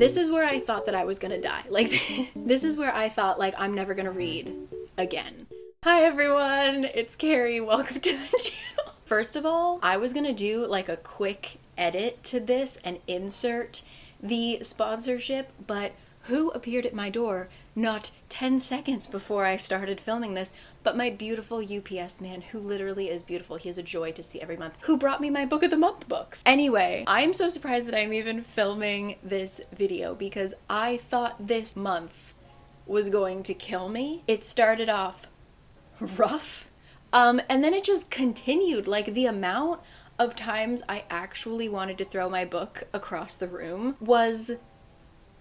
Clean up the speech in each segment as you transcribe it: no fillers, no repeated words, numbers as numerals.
This is where I thought that I was gonna die. Like, this is where I thought, like, I'm never gonna read again. Hi everyone, it's Carrie. Welcome to the channel. First of all, I was gonna do like a quick edit to this and insert the sponsorship, but who appeared at my door not 10 seconds before I started filming this but my beautiful UPS man, who literally is beautiful. He is a joy to see every month, who brought me my Book of the Month books. Anyway, I am so surprised that I'm even filming this video because I thought this month was going to kill me. It started off rough, and then it just continued. Like, the amount of times I actually wanted to throw my book across the room was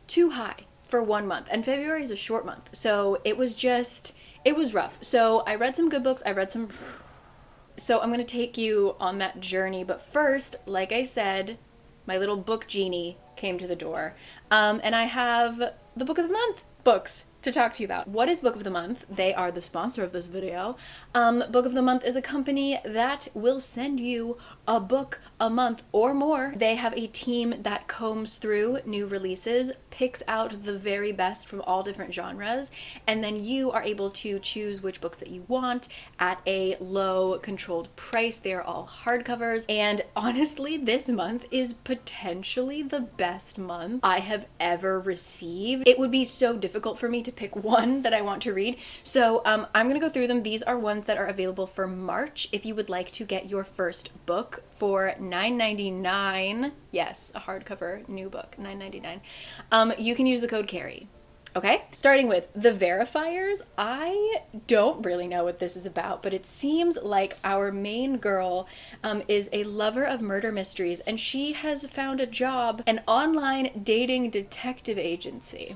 too high for 1 month, and February is a short month, so it was rough. So I read some good books, so I'm gonna take you on that journey, but first, like I said, my little book genie came to the door, and I have the Book of the Month books to talk to you about. What is Book of the Month? They are the sponsor of this video. Book of the Month is a company that will send you a book a month or more. They have a team that combs through new releases, picks out the very best from all different genres, and then you are able to choose which books that you want at a low controlled price. They are all hardcovers, and honestly, this month is potentially the best month I have ever received. It would be so difficult for me to pick one that I want to read, so I'm gonna go through them. These are ones that are available for March. If you would like to get your first book for $9.99, yes, a hardcover new book, $9.99, you can use the code CARI. Okay, starting with the verifiers. I don't really know what this is about, but it seems like our main girl is a lover of murder mysteries, and she has found a job, an online dating detective agency,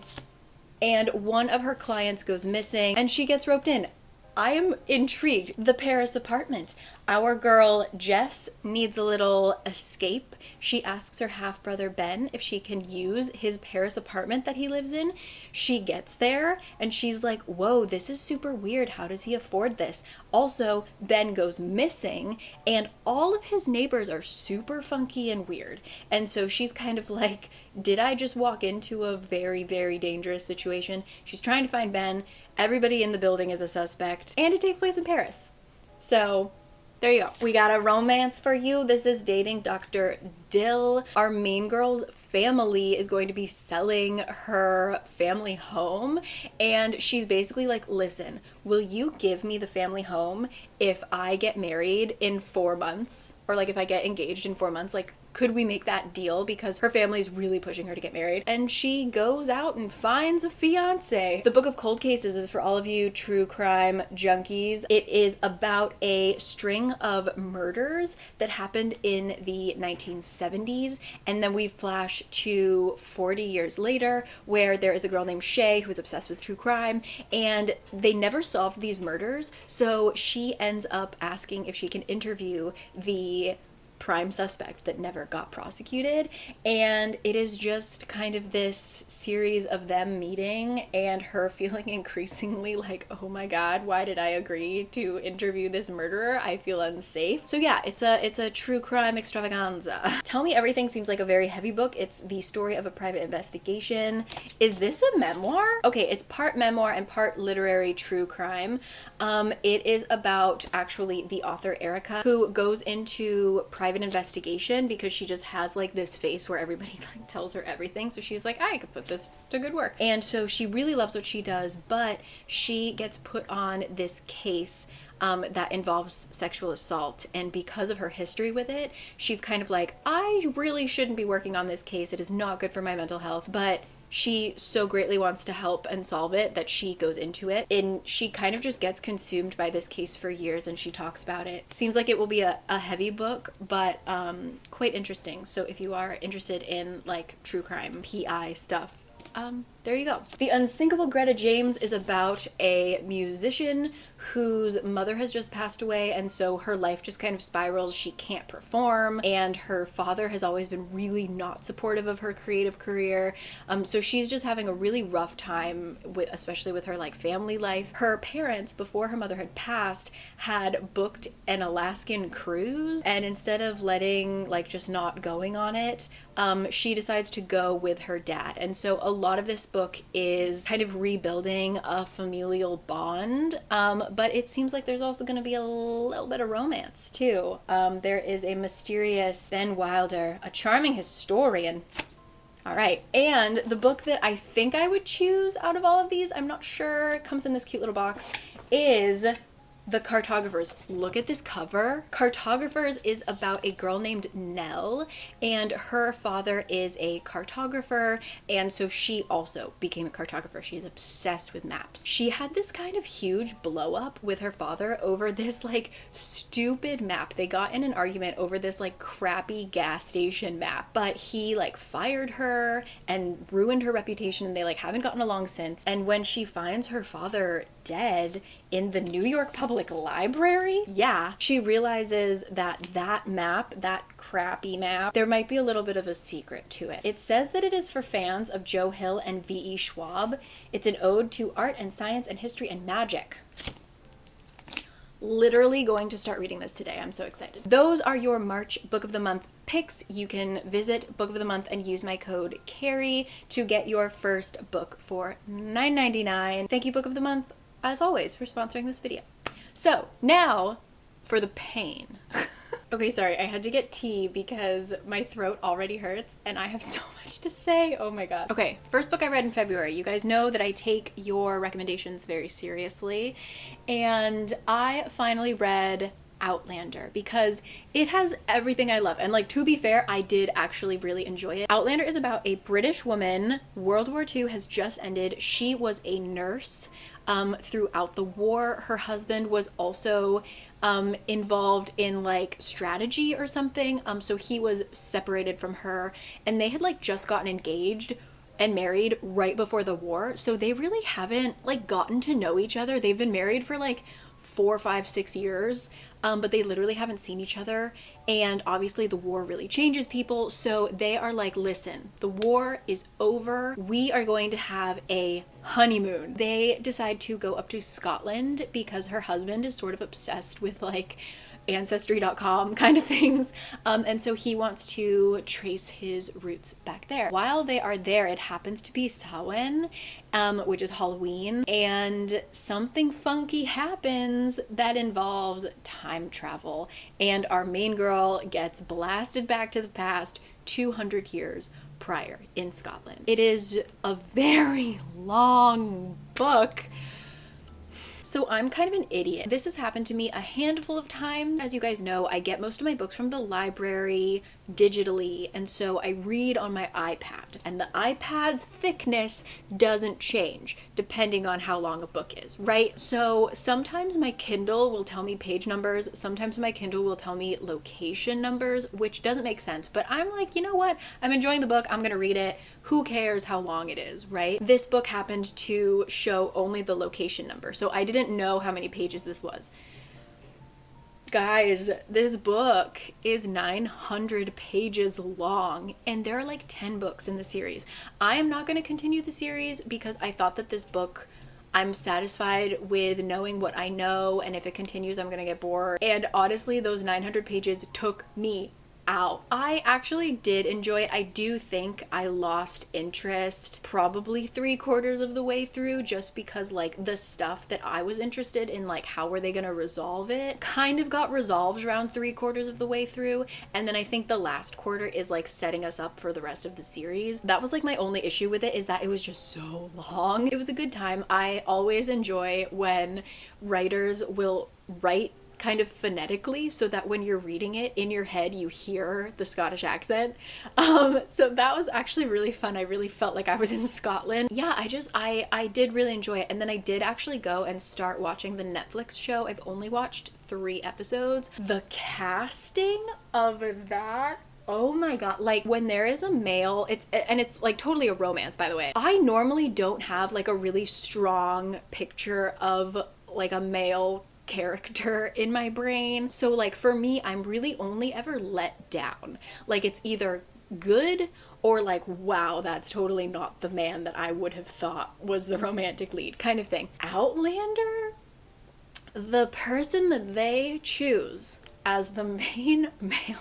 and one of her clients goes missing and she gets roped in. I am intrigued. The Paris apartment. Our girl Jess needs a little escape. She asks her half-brother Ben if she can use his Paris apartment that he lives in. She gets there and she's like, whoa, this is super weird. How does he afford this? Also, Ben goes missing and all of his neighbors are super funky and weird. And so she's kind of like, did I just walk into a very, very dangerous situation? She's trying to find Ben. Everybody in the building is a suspect, and it takes place in Paris. So there you go. We got a romance for you. This is Dating Dr. Dill. Our main girl's family is going to be selling her family home, and she's basically like, listen, will you give me the family home if I get married in 4 months? Or like if I get engaged in 4 months? Like, could we make that deal? Because her family is really pushing her to get married. And she goes out and finds a fiance. The Book of Cold Cases is for all of you true crime junkies. It is about a string of murders that happened in the 1970s. And then we flash to 40 years later, where there is a girl named Shay who is obsessed with true crime. And they never solved these murders. So she ends up asking if she can interview the prime suspect that never got prosecuted, and it is just kind of this series of them meeting and her feeling increasingly like, oh my god, why did I agree to interview this murderer? I feel unsafe. So yeah, it's a true crime extravaganza. Tell Me Everything seems like a very heavy book. It's the story of a private investigation. Is this a memoir? Okay, it's part memoir and part literary true crime. It is about actually the author Erica, who goes into private investigation because she just has like this face where everybody like tells her everything, so she's like, I could put this to good work. And so she really loves what she does, but she gets put on this case that involves sexual assault, and because of her history with it, she's kind of like, I really shouldn't be working on this case. It is not good for my mental health, but she so greatly wants to help and solve it that she goes into it, and she kind of just gets consumed by this case for years, and she talks about it. Seems like it will be a heavy book, but quite interesting. So if you are interested in like true crime, PI stuff, there you go. The Unsinkable Greta James is about a musician whose mother has just passed away, and so her life just kind of spirals. She can't perform, and her father has always been really not supportive of her creative career. So she's just having a really rough time, especially with her like family life. Her parents, before her mother had passed, had booked an Alaskan cruise, and instead of letting like just not going on it, she decides to go with her dad. And so a lot of this book is kind of rebuilding a familial bond, but it seems like there's also going to be a little bit of romance too. There is a mysterious Ben Wilder, a charming historian. All right, and the book that I think I would choose out of all of these, I'm not sure, it comes in this cute little box, is The Cartographers. Look at this cover. Cartographers is about a girl named Nell, and her father is a cartographer, and so she also became a cartographer. She's obsessed with maps. She had this kind of huge blow up with her father over this like stupid map. They got in an argument over this like crappy gas station map, but he like fired her and ruined her reputation, and they like haven't gotten along since. And when she finds her father dead in the New York Public Library, yeah, she realizes that that map, that crappy map, there might be a little bit of a secret to it. It says that it is for fans of Joe Hill and V.E. Schwab. It's an ode to art and science and history and magic. Literally going to start reading this today. I'm so excited. Those are your March Book of the Month picks. You can visit Book of the Month and use my code CARI to get your first book for $9.99. Thank you, Book of the Month, as always, for sponsoring this video. So now for the pain. Okay, sorry, I had to get tea because my throat already hurts and I have so much to say. Oh my god. Okay, first book I read in February. You guys know that I take your recommendations very seriously, and I finally read Outlander because it has everything I love. And like, to be fair, I did actually really enjoy it. Outlander is about a British woman. World War II has just ended. She was a nurse throughout the war. Her husband was also involved in like strategy or something. So he was separated from her, and they had like just gotten engaged and married right before the war. So they really haven't like gotten to know each other. They've been married for like 4, 5, 6 years, but they literally haven't seen each other. And obviously the war really changes people. So they are like, listen, the war is over. We are going to have a honeymoon. They decide to go up to Scotland because her husband is sort of obsessed with like ancestry.com kind of things. And so he wants to trace his roots back there. While they are there, it happens to be Samhain, which is Halloween, and something funky happens that involves time travel, and our main girl gets blasted back to the past 200 years prior in Scotland. It is a very long book. So I'm kind of an idiot. This has happened to me a handful of times. As you guys know, I get most of my books from the library digitally, and so I read on my iPad, and the iPad's thickness doesn't change depending on how long a book is, right? So sometimes my Kindle will tell me page numbers, sometimes my Kindle will tell me location numbers, which doesn't make sense, but I'm like, you know what? I'm enjoying the book, I'm gonna read it. Who cares how long it is, right? This book happened to show only the location number, so I didn't know how many pages this was. Guys, this book is 900 pages long, and there are like 10 books in the series. I am not going to continue the series because I thought that this book, I'm satisfied with knowing what I know, and if it continues, I'm going to get bored. And honestly, those 900 pages took me out. I actually did enjoy it. I do think I lost interest probably 3/4 of the way through, just because like the stuff that I was interested in, like how were they gonna resolve it, kind of got resolved around 3/4 of the way through. And then I think the last quarter is like setting us up for the rest of the series. That was like my only issue with it, is that it was just so long. It was a good time. I always enjoy when writers will write kind of phonetically so that when you're reading it in your head you hear the Scottish accent. So that was actually really fun. I really felt like I was in Scotland. Yeah, I did really enjoy it. And then I did actually go and start watching the Netflix show. I've only watched 3 episodes. The casting of that Oh my god, like when there is a male, it's like totally a romance, by the way. I normally don't have like a really strong picture of like a male character in my brain. So like for me, I'm really only ever let down. Like it's either good or like, wow, that's totally not the man that I would have thought was the romantic lead kind of thing. Outlander, the person that they choose as the main male,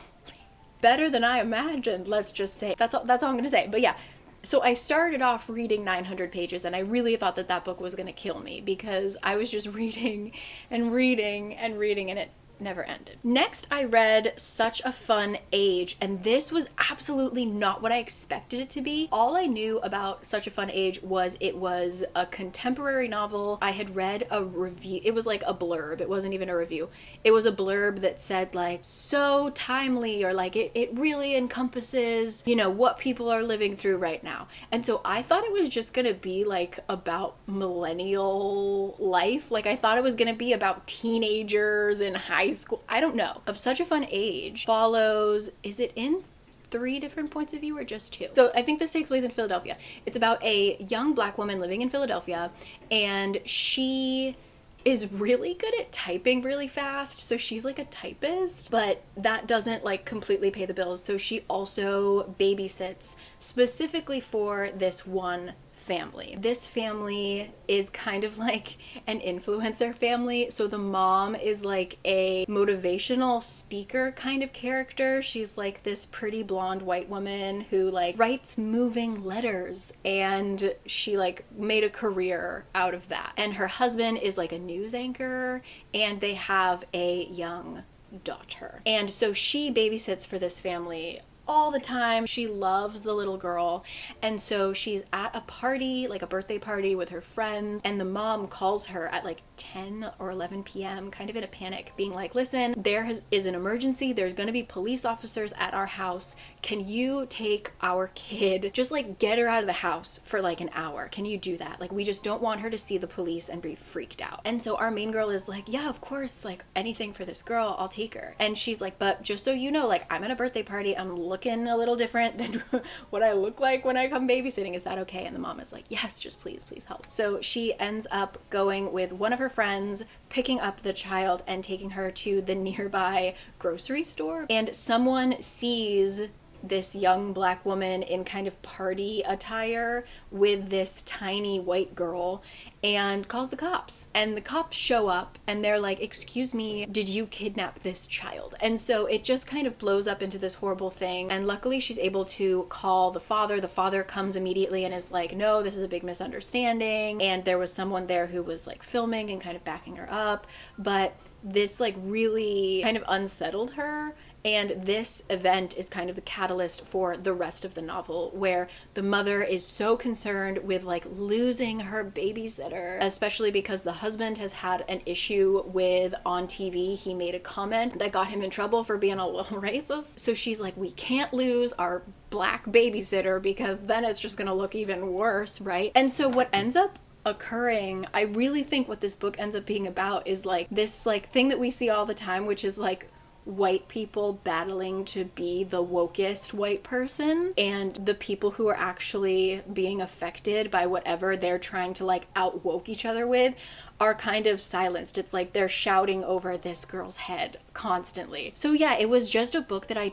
better than I imagined, let's just say. That's all I'm gonna say. But yeah, so I started off reading 900 pages and I really thought that that book was gonna kill me because I was just reading and reading and reading and it never ended. Next, I read Such a Fun Age, and this was absolutely not what I expected it to be. All I knew about Such a Fun Age was it was a contemporary novel. I had read a review. It was like a blurb. It wasn't even a review. It was a blurb that said like, so timely, or like it really encompasses, you know, what people are living through right now. And so I thought it was just gonna be like about millennial life. Like I thought it was gonna be about teenagers in high school. I don't know. Of Such a Fun Age follows, is it in 3 different points of view or just 2? So I think this takes place in Philadelphia. It's about a young black woman living in Philadelphia, and she is really good at typing really fast. So she's like a typist, but that doesn't like completely pay the bills. So she also babysits specifically for this one family. This family is kind of like an influencer family. So the mom is like a motivational speaker kind of character. She's like this pretty blonde white woman who like writes moving letters, and she like made a career out of that. And her husband is like a news anchor, and they have a young daughter. And so she babysits for this family all the time. She loves the little girl, and so she's at a party, like a birthday party with her friends, and the mom calls her at like 10 or 11 p.m. kind of in a panic, being like, listen, there is an emergency, there's gonna be police officers at our house, can you take our kid, just like get her out of the house for like an hour, can you do that? Like we just don't want her to see the police and be freaked out. And so our main girl is like, yeah, of course, like anything for this girl, I'll take her. And she's like, but just so you know, like I'm at a birthday party, I'm looking a little different than what I look like when I come babysitting, is that okay? And the mom is like, yes, just please help. So she ends up going with one of her friends, picking up the child and taking her to the nearby grocery store, and someone sees this young black woman in kind of party attire with this tiny white girl and calls the cops. And the cops show up and they're like, excuse me, did you kidnap this child? And so it just kind of blows up into this horrible thing. And luckily she's able to call the father. The father comes immediately and is like, no, this is a big misunderstanding. And there was someone there who was like filming and kind of backing her up. But this like really kind of unsettled her. And this event is kind of the catalyst for the rest of the novel, where the mother is so concerned with like losing her babysitter, especially because the husband has had an issue with on TV. He made a comment that got him in trouble for being a little racist. So she's like, we can't lose our black babysitter because then it's just gonna look even worse, right? And so what ends up occurring, I really think what this book ends up being about is like this like thing that we see all the time, which is like white people battling to be the wokest white person, and the people who are actually being affected by whatever they're trying to like out woke each other with are kind of silenced. It's like they're shouting over this girl's head constantly. So yeah, it was just a book that I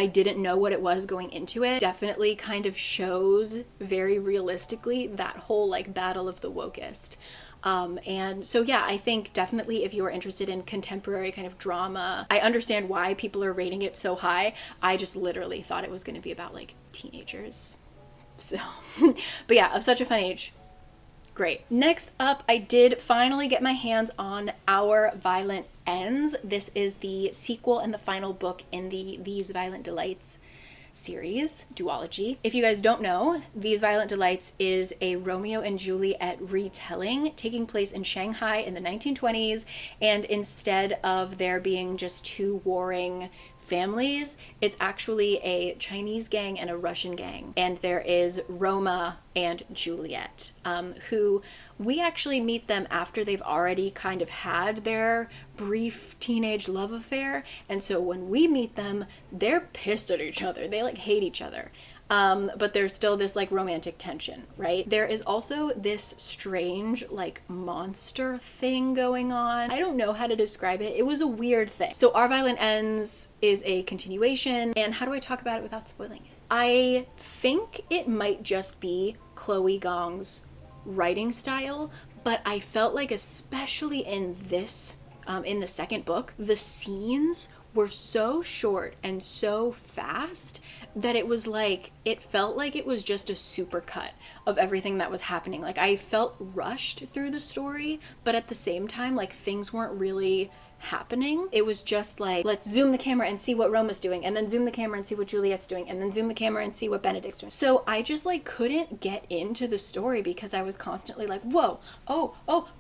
didn't know what it was going into it. Definitely kind of shows very realistically that whole like battle of the wokest. And so yeah, I think definitely if you are interested in contemporary kind of drama, I understand why people are rating it so high. I just literally thought it was going to be about like teenagers. So, but yeah, Of Such a Fun Age, great. Next up, I did finally get my hands on Our Violent Ends. This is the sequel and the final book in the These Violent Delights series, duology. If you guys don't know, These Violent Delights is a Romeo and Juliet retelling taking place in Shanghai in the 1920s, and instead of there being just two warring families. It's actually a Chinese gang and a Russian gang. And there is Roma and Juliet, who we actually meet them after they've already kind of had their brief teenage love affair. And so when we meet them, they're pissed at each other. They like hate each other. But there's still this like romantic tension, right? There is also this strange like monster thing going on. I don't know how to describe it. It was a weird thing. So Our Violent Ends is a continuation, and how do I talk about it without spoiling it? I think it might just be Chloe Gong's writing style, but I felt like especially in this, in the second book, the scenes were so short and so fast that it was like, it felt like it was just a supercut of everything that was happening. Like I felt rushed through the story, but at the same time, like things weren't really happening. It was just like, let's zoom the camera and see what Roma's doing, and then zoom the camera and see what Juliet's doing, and then zoom the camera and see what Benedict's doing. So I just like couldn't get into the story because I was constantly like, whoa,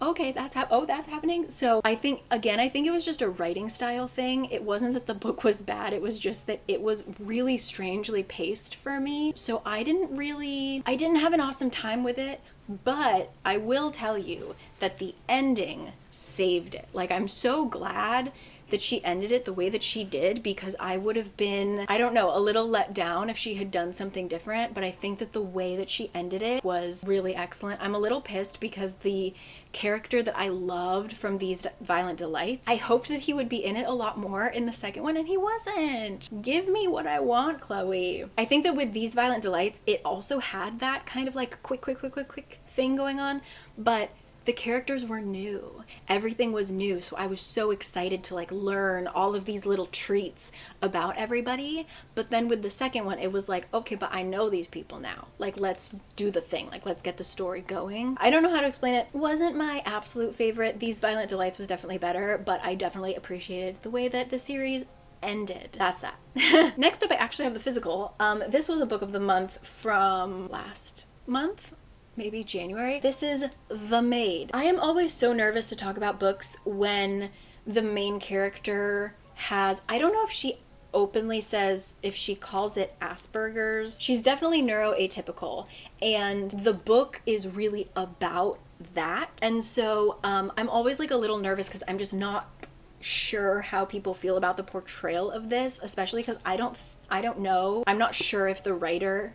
okay, that's happening. So I think it was just a writing style thing. It wasn't that the book was bad, it was just that it was really strangely paced for me. So I didn't have an awesome time with it. But I will tell you that the ending saved it. Like, I'm so glad that she ended it the way that she did, because I would have been, I don't know, a little let down if she had done something different. But I think that the way that she ended it was really excellent. I'm a little pissed because the character that I loved from These Violent Delights, I hoped that he would be in it a lot more in the second one, and he wasn't. Give me what I want, Chloe. I think that with These Violent Delights, it also had that kind of like quick thing going on, but the characters were new. Everything was new. So I was so excited to like learn all of these little treats about everybody. But then with the second one, it was like, okay, but I know these people now. Like, let's do the thing. Like, let's get the story going. I don't know how to explain it. Wasn't my absolute favorite. These Violent Delights was definitely better, but I definitely appreciated the way that the series ended. That's that. Next up, I actually have the physical. This was a book of the month from last month. Maybe January. This is The Maid. I am always so nervous to talk about books when the main character has, I don't know if she openly says, if she calls it Asperger's. She's definitely neuroatypical, and the book is really about that. And so I'm always like a little nervous because I'm just not sure how people feel about the portrayal of this, especially because I don't know. I'm not sure if the writer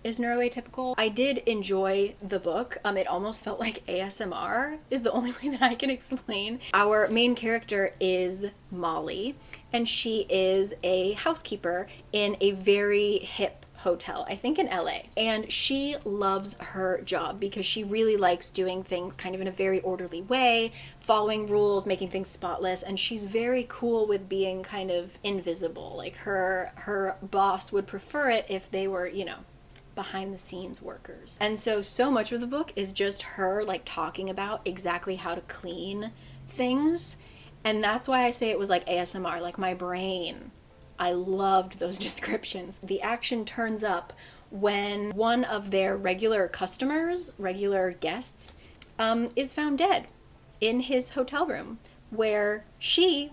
is neuroatypical. I did enjoy the book. It almost felt like ASMR is the only way that I can explain. Our main character is Molly, and she is a housekeeper in a very hip hotel, I think in LA. And she loves her job because she really likes doing things kind of in a very orderly way, following rules, making things spotless, and she's very cool with being kind of invisible. Like her boss would prefer it if they were, you know, behind the scenes workers. And so much of the book is just her like talking about exactly how to clean things. And that's why I say it was like ASMR, like my brain. I loved those descriptions. The action turns up when one of their regular customers, regular guests, is found dead in his hotel room, where she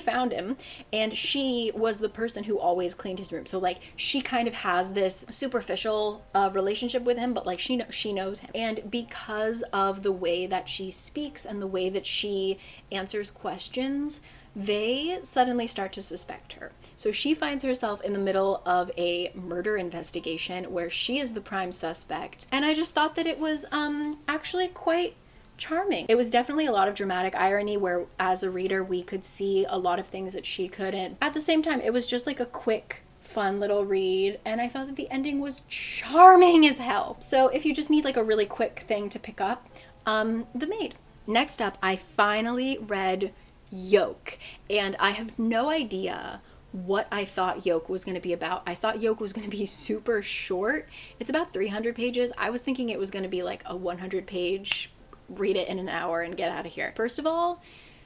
found him, and she was the person who always cleaned his room. So like she kind of has this superficial relationship with him, but like she knows him. And because of the way that she speaks and the way that she answers questions, they suddenly start to suspect her. So she finds herself in the middle of a murder investigation where she is the prime suspect. And I just thought that it was actually quite charming. It was definitely a lot of dramatic irony where as a reader we could see a lot of things that she couldn't. At the same time, it was just like a quick, fun little read, and I thought that the ending was charming as hell. So if you just need like a really quick thing to pick up, The Maid. Next up, I finally read Yoke, and I have no idea what I thought Yoke was going to be about. I thought Yoke was going to be super short. It's about 300 pages. I was thinking it was going to be like a 100-page read it in an hour and get out of here. First of all,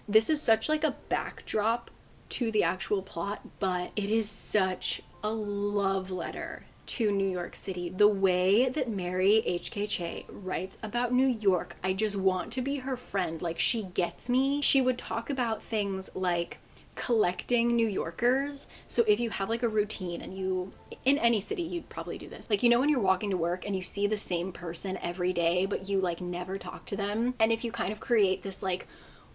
this is such like a backdrop to the actual plot, but it is such a love letter to New York City. The way that Mary H.K. Che writes about New York, I just want to be her friend. Like, she gets me. She would talk about things like collecting New Yorkers. So if you have like a routine, and you, in any city, you'd probably do this. Like, you know, when you're walking to work and you see the same person every day, but you like never talk to them. And if you kind of create this like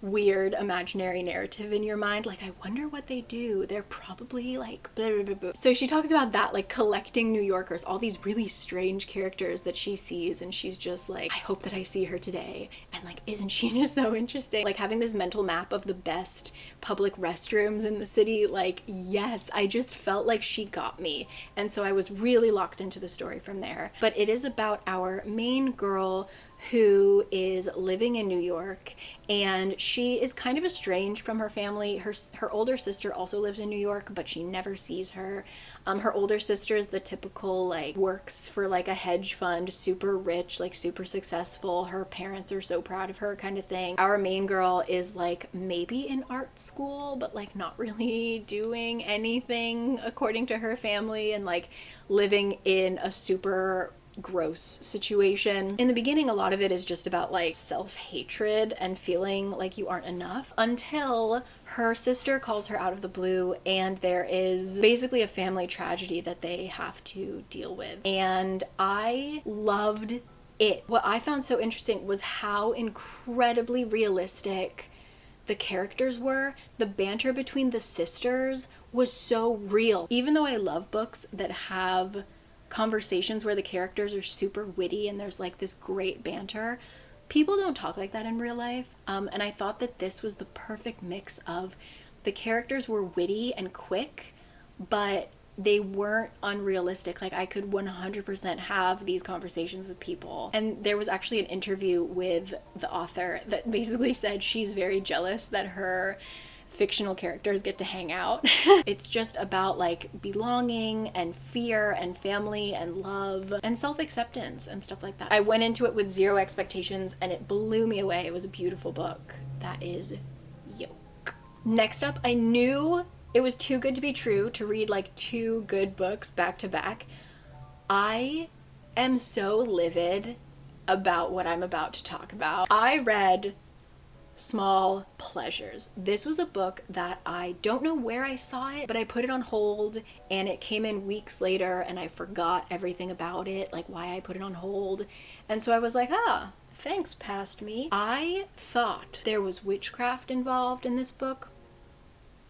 weird imaginary narrative in your mind, like, I wonder what they do, they're probably like blah, blah, blah, blah. So she talks about that, like collecting New Yorkers, all these really strange characters that she sees, and she's just like, I hope that I see her today, and like, isn't she just so interesting? Like, having this mental map of the best public restrooms in the city, like, yes, I just felt like she got me, and so I was really locked into the story from there. But it is about our main girl who is living in New York, and she is kind of estranged from her family. Her older sister also lives in New York, but she never sees her. Her older sister is the typical, like, works for like a hedge fund, super rich, like super successful. Her parents are so proud of her, kind of thing. Our main girl is like maybe in art school, but like not really doing anything according to her family, and like living in a super gross situation. In the beginning, a lot of it is just about like self-hatred and feeling like you aren't enough, until her sister calls her out of the blue, and there is basically a family tragedy that they have to deal with. And I loved it. What I found so interesting was how incredibly realistic the characters were. The banter between the sisters was so real. Even though I love books that have conversations where the characters are super witty and there's like this great banter, people don't talk like that in real life. And I thought that this was the perfect mix of the characters were witty and quick, but they weren't unrealistic. Like, I could 100% have these conversations with people. And there was actually an interview with the author that basically said she's very jealous that her fictional characters get to hang out. It's just about like belonging and fear and family and love and self-acceptance and stuff like that. I went into it with zero expectations, and it blew me away. It was a beautiful book. That is Yoke. Next up, I knew it was too good to be true to read like two good books back to back. I am so livid about what I'm about to talk about. I read Small Pleasures. This was a book that I don't know where I saw it, but I put it on hold, and it came in weeks later, and I forgot everything about it, like why I put it on hold. And so I was like, thanks, past me. I thought there was witchcraft involved in this book.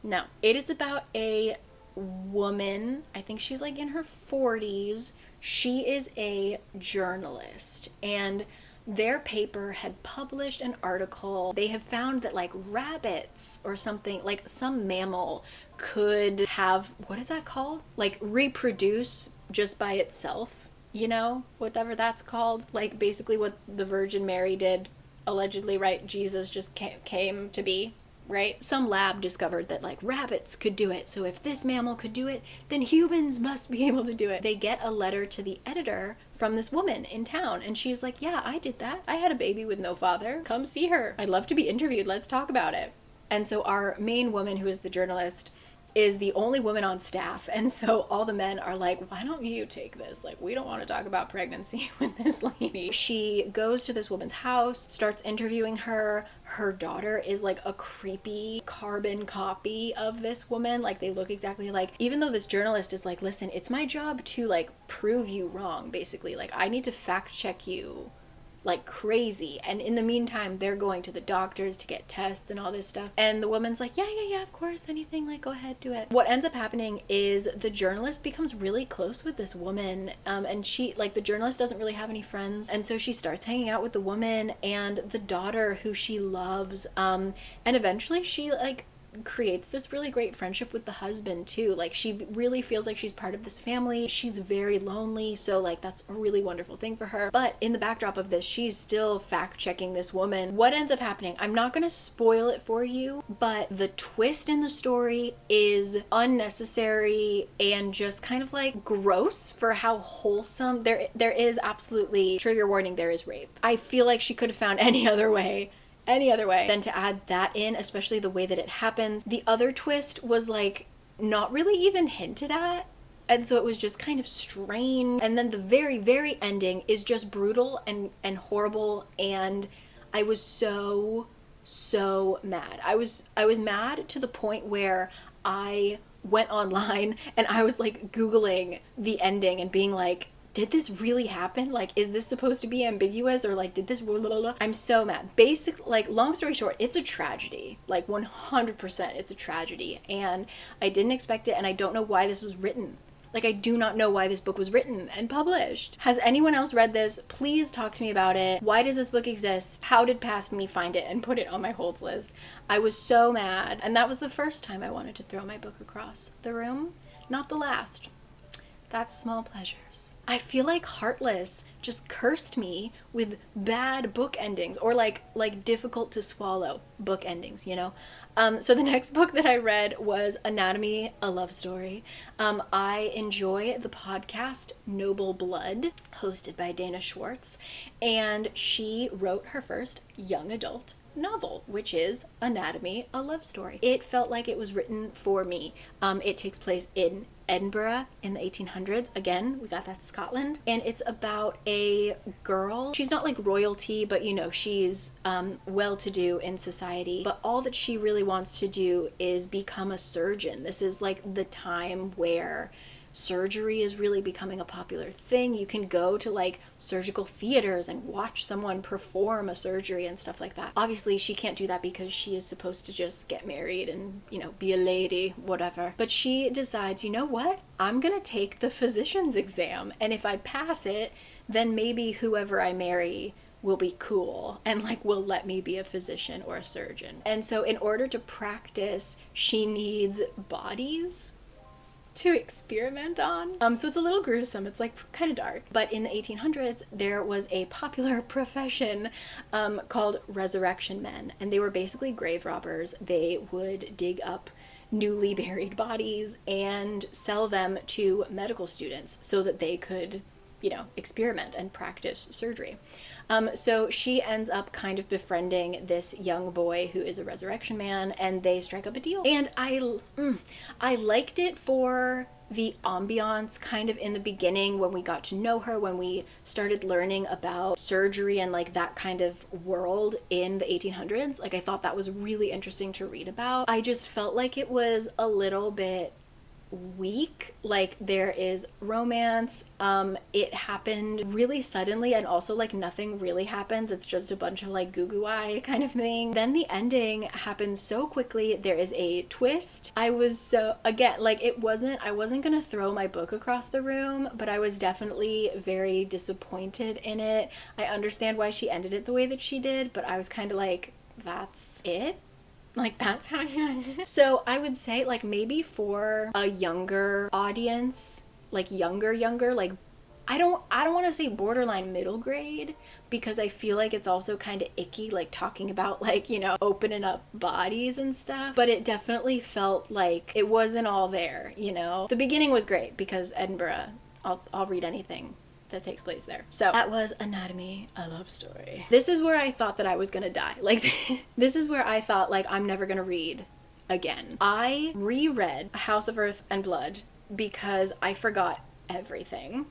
No. It is about a woman, I think she's like in her 40s. She is a journalist, and their paper had published an article. They have found that like rabbits or something, like some mammal could have, what is that called? Like reproduce just by itself, you know, whatever that's called. Like basically what the Virgin Mary did, allegedly, right? Jesus just came to be, right? Some lab discovered that like rabbits could do it. So if this mammal could do it, then humans must be able to do it. They get a letter to the editor from this woman in town, and she's like, yeah, I did that. I had a baby with no father. Come see her. I'd love to be interviewed. Let's talk about it. And so our main woman, who is the journalist, is the only woman on staff, and so all the men are like, why don't you take this? Like, we don't want to talk about pregnancy with this lady. She goes to this woman's house, starts interviewing her. Her daughter is like a creepy carbon copy of this woman. Like, they look exactly alike. Even though this journalist is like, listen, it's my job to like prove you wrong, basically. Like, I need to fact check you like crazy, and in the meantime they're going to the doctors to get tests and all this stuff, and the woman's like, yeah, of course, anything, like, go ahead, do it. What ends up happening is the journalist becomes really close with this woman, and she, like, the journalist doesn't really have any friends, and so she starts hanging out with the woman and the daughter, who she loves, and eventually she like creates this really great friendship with the husband too. Like, she really feels like she's part of this family. She's very lonely, so like that's a really wonderful thing for her. But in the backdrop of this, she's still fact checking this woman. What ends up happening, I'm not gonna spoil it for you, but the twist in the story is unnecessary and just kind of like gross for how wholesome. There is absolutely, trigger warning, there is rape. I feel like she could have found any other way than to add that in, especially the way that it happens. The other twist was like not really even hinted at, and so it was just kind of strange. And then the very, very ending is just brutal and horrible, and I was so so mad. I was mad to the point where I went online and I was like Googling the ending and being like, did this really happen? Like, is this supposed to be ambiguous, or like, did this blah, blah, blah? I'm so mad. Long story short, it's a tragedy. Like 100% it's a tragedy. And I didn't expect it, and I don't know why this was written. Like, I do not know why this book was written and published. Has anyone else read this? Please talk to me about it. Why does this book exist? How did Past Me find it and put it on my holds list? I was so mad. And that was the first time I wanted to throw my book across the room. Not the last. That's small pleasures. I feel like Heartless just cursed me with bad book endings, or like difficult to swallow book endings, you know? So the next book that I read was Anatomy, a Love Story. I enjoy the podcast Noble Blood, hosted by Dana Schwartz, and she wrote her first young adult novel, which is Anatomy, a Love Story. It felt like it was written for me. It takes place in Edinburgh in the 1800s. Again, we got that Scotland. And it's about a girl. She's not like royalty, but you know, she's well-to-do in society. But all that she really wants to do is become a surgeon. This is like the time where surgery is really becoming a popular thing. You can go to like surgical theaters and watch someone perform a surgery and stuff like that. Obviously, she can't do that because she is supposed to just get married and, you know, be a lady, whatever. But she decides, you know what? I'm gonna take the physician's exam, and if I pass it, then maybe whoever I marry will be cool and like will let me be a physician or a surgeon. And so in order to practice, she needs bodies to experiment on. So it's a little gruesome. It's like kind of dark. But in the 1800s, there was a popular profession called resurrection men, and they were basically grave robbers. They would dig up newly buried bodies and sell them to medical students so that they could, you know, experiment and practice surgery. So she ends up kind of befriending this young boy who is a resurrection man, and they strike up a deal. And I liked it for the ambiance kind of in the beginning when we got to know her, when we started learning about surgery and like that kind of world in the 1800s. Like, I thought that was really interesting to read about. I just felt like it was a little bit weak. Like, there is romance, it happened really suddenly, and also like nothing really happens. It's just a bunch of like goo eye kind of thing. Then the ending happens so quickly. There is a twist. I was so, again, like, I wasn't gonna throw my book across the room, but I was definitely very disappointed in it. I understand why she ended it the way that she did, but I was kind of like, that's it? Like, that's how you ended it? So I would say, like, maybe for a younger audience, like younger, like, I don't want to say borderline middle grade, because I feel like it's also kind of icky, like talking about like, you know, opening up bodies and stuff. But it definitely felt like it wasn't all there, you know? The beginning was great because Edinburgh, I'll read anything that takes place there. So that was Anatomy, a Love Story. This is where I thought that I was gonna die. Like, this is where I thought, like, I'm never gonna read again. I reread House of Earth and Blood because I forgot everything.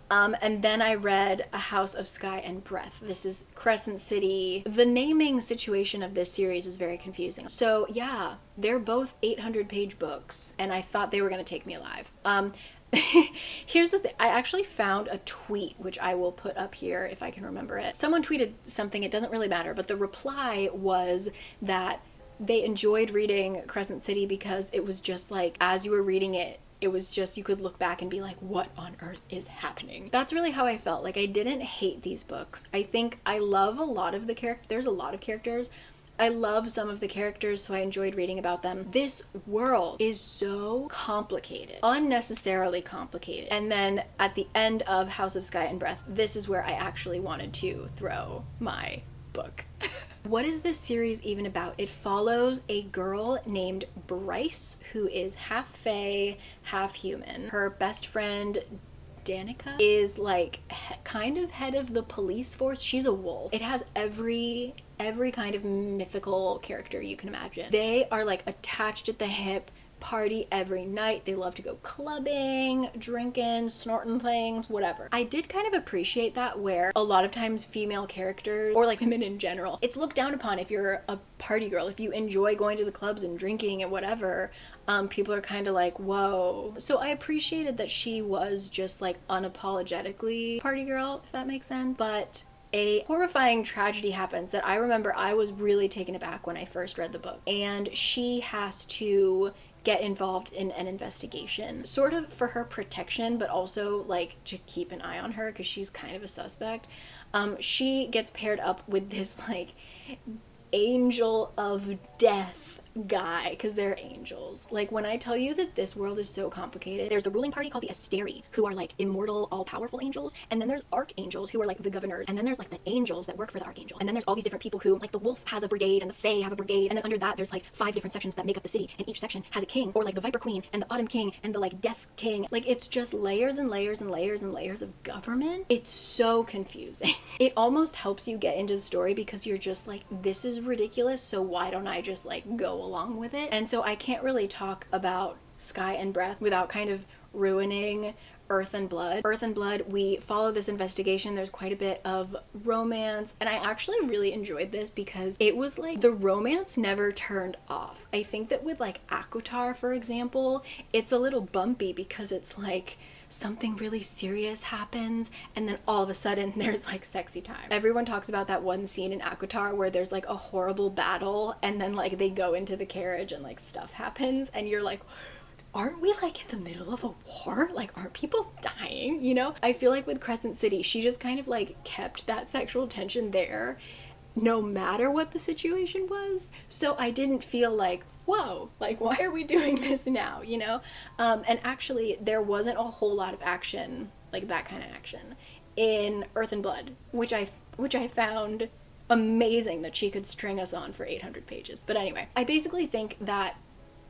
And then I read A House of Sky and Breath. This is Crescent City. The naming situation of this series is very confusing. So yeah, they're both 800-page books, and I thought they were gonna take me alive. Here's the thing. I actually found a tweet, which I will put up here if I can remember it. Someone tweeted something, it doesn't really matter, but the reply was that they enjoyed reading Crescent City because it was just like, as you were reading it, it was just, you could look back and be like, what on earth is happening? That's really how I felt. Like, I didn't hate these books. I think I love a lot of the characters. There's a lot of characters. I love some of the characters, so I enjoyed reading about them. This world is so complicated, unnecessarily complicated. And then at the end of House of Sky and Breath, this is where I actually wanted to throw my book. What is this series even about? It follows a girl named Bryce, who is half fae, half human. Her best friend, Danica, is like kind of head of the police force. She's a wolf. It has every kind of mythical character you can imagine. They are like attached at the hip, party every night. They love to go clubbing, drinking, snorting things, whatever. I did kind of appreciate that, where a lot of times female characters, or like women in general, it's looked down upon if you're a party girl. If you enjoy going to the clubs and drinking and whatever, people are kind of like, whoa. So I appreciated that she was just like unapologetically party girl, if that makes sense. But a horrifying tragedy happens that I remember I was really taken aback when I first read the book. And she has to get involved in an investigation, sort of for her protection, but also like to keep an eye on her because she's kind of a suspect. She gets paired up with this like angel of death guy, because they're angels. Like, when I tell you that this world is so complicated, there's the ruling party called the Asteri, who are like immortal, all-powerful angels, and then there's archangels, who are like the governors, and then there's like the angels that work for the archangel, and then there's all these different people who, like, the wolf has a brigade and the fae have a brigade, and then under that there's like 5 different sections that make up the city, and each section has a king, or like the viper queen and the autumn king and the like death king. Like, it's just layers and layers and layers and layers of government. It's so confusing. It almost helps you get into the story because you're just like, this is ridiculous, so why don't I just like go along with it? And so I can't really talk about Sky and Breath without kind of ruining Earth and Blood. Earth and Blood, we follow this investigation. There's quite a bit of romance, and I actually really enjoyed this because it was like the romance never turned off. I think that with like ACOTAR, for example, it's a little bumpy because it's like something really serious happens and then all of a sudden there's like sexy time. Everyone talks about that one scene in ACOTAR where there's like a horrible battle and then like they go into the carriage and like stuff happens and you're like, aren't we like in the middle of a war? Like, aren't people dying? You know? I feel like with Crescent City, she just kind of like kept that sexual tension there no matter what the situation was. So I didn't feel like, whoa, like, why are we doing this now, you know? And actually, there wasn't a whole lot of action, like that kind of action, in Earth and Blood, which I found amazing that she could string us on for 800 pages. But anyway, I basically think that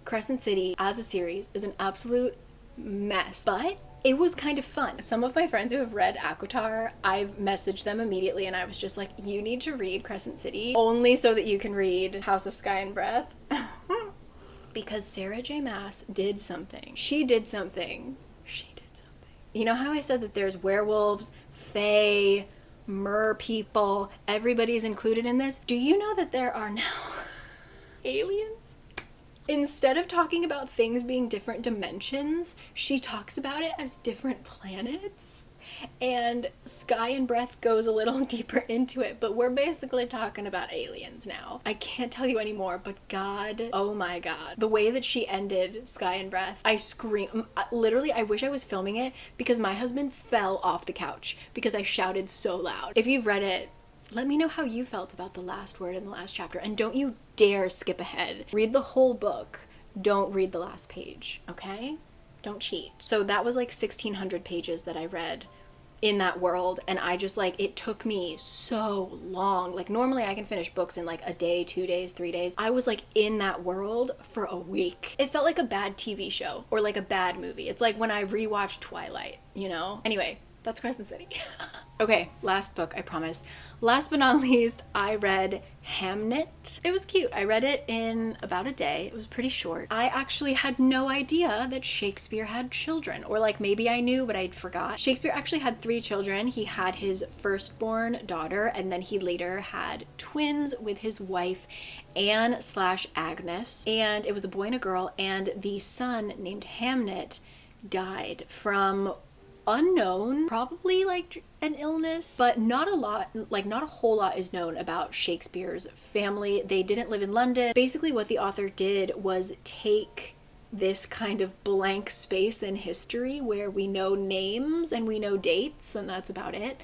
Crescent City as a series is an absolute mess, but it was kind of fun. Some of my friends who have read ACOTAR, I've messaged them immediately and I was just like, you need to read Crescent City only so that you can read House of Sky and Breath. Because Sarah J. Maas did something. She did something. You know how I said that there's werewolves, fae, mer people, everybody's included in this? Do you know that there are now aliens? Instead of talking about things being different dimensions, she talks about it as different planets. And Sky and Breath goes a little deeper into it, but we're basically talking about aliens now. I can't tell you anymore, but God, oh my God. The way that she ended Sky and Breath, I screamed. Literally, I wish I was filming it because my husband fell off the couch because I shouted so loud. If you've read it, let me know how you felt about the last word in the last chapter, and don't you dare skip ahead. Read the whole book. Don't read the last page, okay? Don't cheat. So that was like 1,600 pages that I read in that world, and I just like, it took me so long. Like, normally I can finish books in like a day, 2 days, 3 days. I was like in that world for a week. It felt like a bad TV show or like a bad movie. It's like when I rewatched Twilight, you know? Anyway, that's Crescent City. Okay, last book, I promise. Last but not least, I read Hemnet. It was cute. I read it in about a day. It was pretty short. I actually had no idea that Shakespeare had children, or like maybe I knew, but I forgot. Shakespeare actually had 3 children. He had his firstborn daughter, and then he later had twins with his wife, Anne/Agnes, and it was a boy and a girl, and the son named Hamnet died from unknown, probably like an illness, but not a whole lot is known about Shakespeare's family. They didn't live in London. Basically what the author did was take this kind of blank space in history where we know names and we know dates, and that's about it.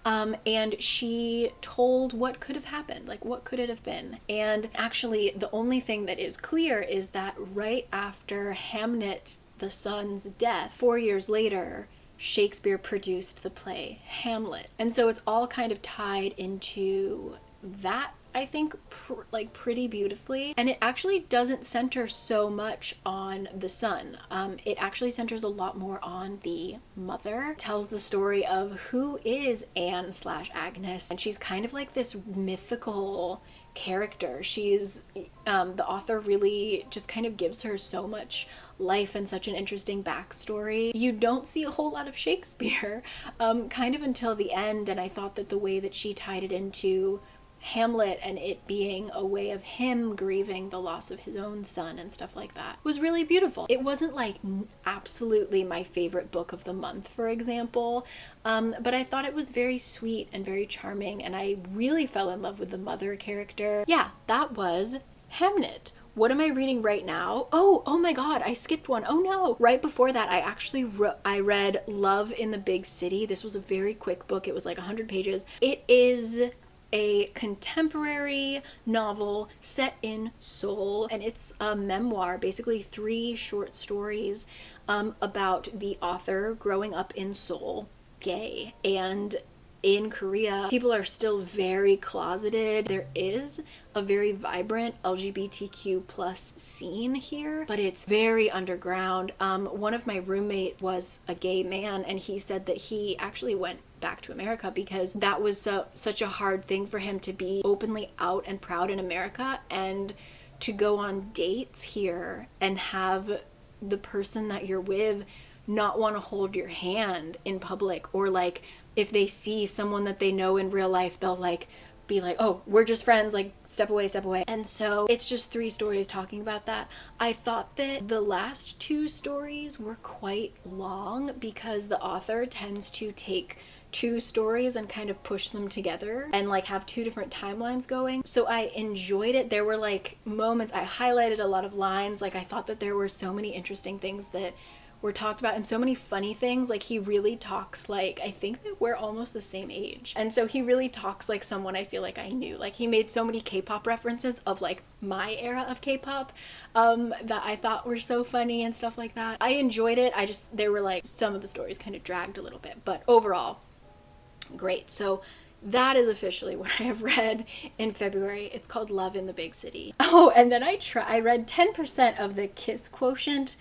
And she told what could have happened, like what could it have been. And actually the only thing that is clear is that right after Hamnet, the son's death, 4 years later, Shakespeare produced the play Hamlet. And so it's all kind of tied into that, I think, pretty beautifully. And it actually doesn't center so much on the son. It actually centers a lot more on the mother. It tells the story of who is Anne/Agnes. And she's kind of like this mythical character. She's the author really just kind of gives her so much life and such an interesting backstory. You don't see a whole lot of Shakespeare kind of until the end, and I thought that the way that she tied it into Hamlet and it being a way of him grieving the loss of his own son and stuff like that was really beautiful. It wasn't like absolutely my favorite book of the month, for example, but I thought it was very sweet and very charming, and I really fell in love with the mother character. Yeah, that was Hemnet. What am I reading right now? Oh my god, I skipped one. Oh no. Right before that, I read Love in the Big City. This was a very quick book. It was like 100 pages. It is a contemporary novel set in Seoul, and it's a memoir, basically 3 short stories about the author growing up in Seoul, gay, and in Korea, people are still very closeted. There is a very vibrant LGBTQ plus scene here, but it's very underground. One of my roommates was a gay man, and he said that he actually went back to America because that was such a hard thing for him to be openly out and proud in America, and to go on dates here and have the person that you're with not want to hold your hand in public, or like if they see someone that they know in real life, they'll like be like, oh, we're just friends, like step away, step away. And so it's just 3 stories talking about that. I thought that the last 2 stories were quite long because the author tends to take 2 stories and kind of push them together and like have 2 different timelines going. So I enjoyed it. There were like moments, I highlighted a lot of lines. Like I thought that there were so many interesting things that were talked about and so many funny things. Like he really talks like, I think that we're almost the same age, and so he really talks like someone I feel like I knew. Like he made so many K-pop references of like my era of K-pop that I thought were so funny and stuff like that. I enjoyed it. There were like some of the stories kind of dragged a little bit, but overall great. So that is officially what I have read in February. It's called Love in the Big City. Oh, and then I read 10% of the Kiss Quotient,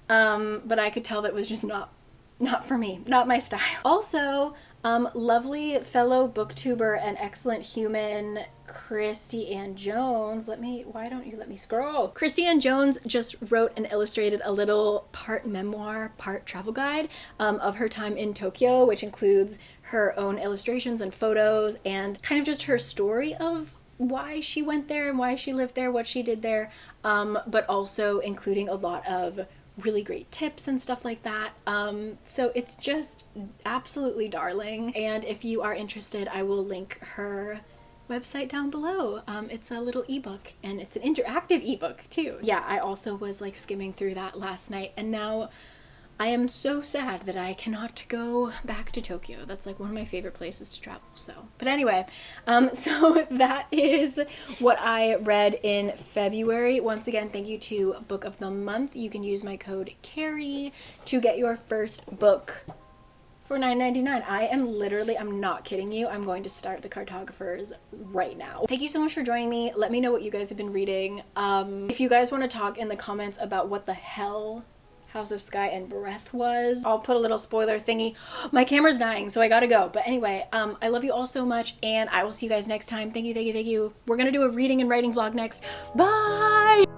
but I could tell that was just not for me, not my style. Also, lovely fellow booktuber and excellent human Christy Ann Jones. Why don't you let me scroll? Christy Ann Jones just wrote and illustrated a little part memoir, part travel guide of her time in Tokyo, which includes her own illustrations and photos and kind of just her story of why she went there and why she lived there, what she did there, but also including a lot of really great tips and stuff like that. So it's just absolutely darling. And if you are interested, I will link her website down below. It's a little ebook, and it's an interactive ebook too. Yeah, I also was like skimming through that last night, and now I am so sad that I cannot go back to Tokyo. That's like one of my favorite places to travel. So, but anyway, so that is what I read in February. Once again, thank you to Book of the Month. You can use my code CARI to get your first book for $9.99. I'm not kidding you. I'm going to start the Cartographers right now. Thank you so much for joining me. Let me know what you guys have been reading. If you guys want to talk in the comments about what the hell House of Sky and Breath was, I'll put a little spoiler thingy. My camera's dying, so I gotta go. But anyway, I love you all so much, and I will see you guys next time. Thank you, thank you, thank you. We're gonna do a reading and writing vlog next. Bye!